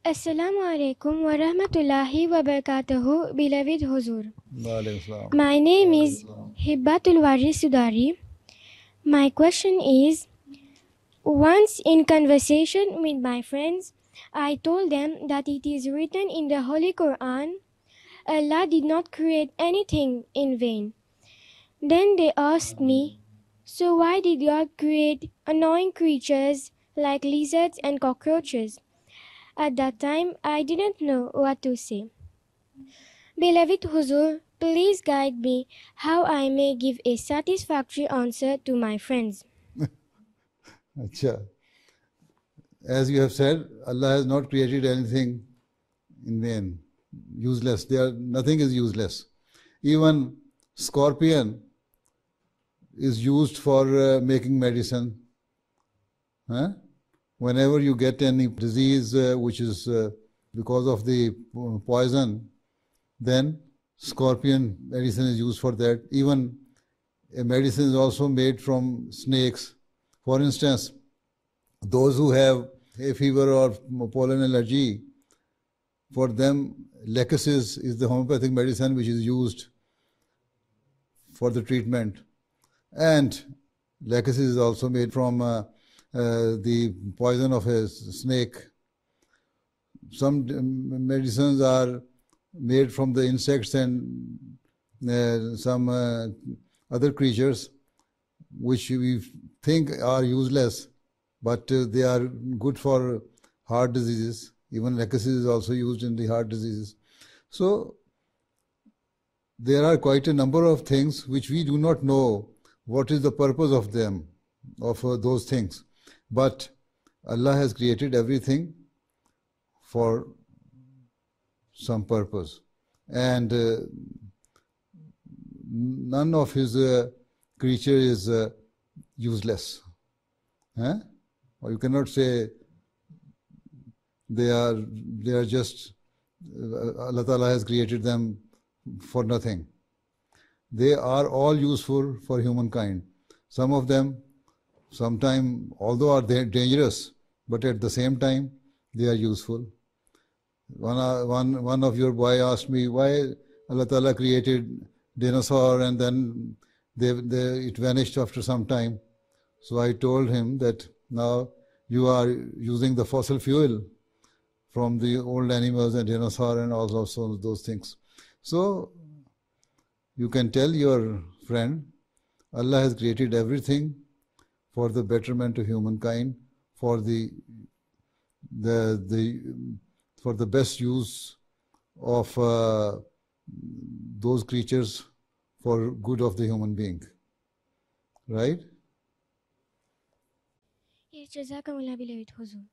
Assalamu alaikum wa rahmatullahi wa barakatuhu, beloved Huzur. Waalaikum My name is Hibbatul Waris Sudari. My question is, once in conversation with my friends, I told them that it is written in the Holy Quran, Allah did not create anything in vain. Then they asked me, so why did God create annoying creatures like lizards and cockroaches? At that time, I didn't know what to say. Beloved Huzur, please guide me how I may give a satisfactory answer to my friends. Acha. As you have said, Allah has not created anything in vain, useless. Nothing is useless. Even scorpion is used for making medicine. Huh? Whenever you get any disease which is because of the poison, then scorpion medicine is used for that. Even a medicine is also made from snakes. For instance, those who have hay fever or pollen allergy, for them lachesis is the homeopathic medicine which is used for the treatment. And lachesis is also made from the poison of a snake. Some medicines are made from the insects and some other creatures which we think are useless, but they are good for heart diseases. Even lachesis is also used in the heart diseases. So there are quite a number of things which we do not know what is the purpose of them, of those things. But Allah has created everything for some purpose, and none of His creature is useless. Or you cannot say they are just Allah Ta'ala has created them for nothing. They are all useful for humankind. Some of them, sometimes, although are they dangerous, but at the same time they are useful. One of your boy asked me why Allah Ta'ala created dinosaur and then it vanished after some time. So I told him that now you are using the fossil fuel from the old animals and dinosaur and all of those things. So you can tell your friend, Allah has created everything for the betterment of humankind, for the best use of those creatures for good of the human being. Right? Yes, Jazakumullah, beloved Huzur.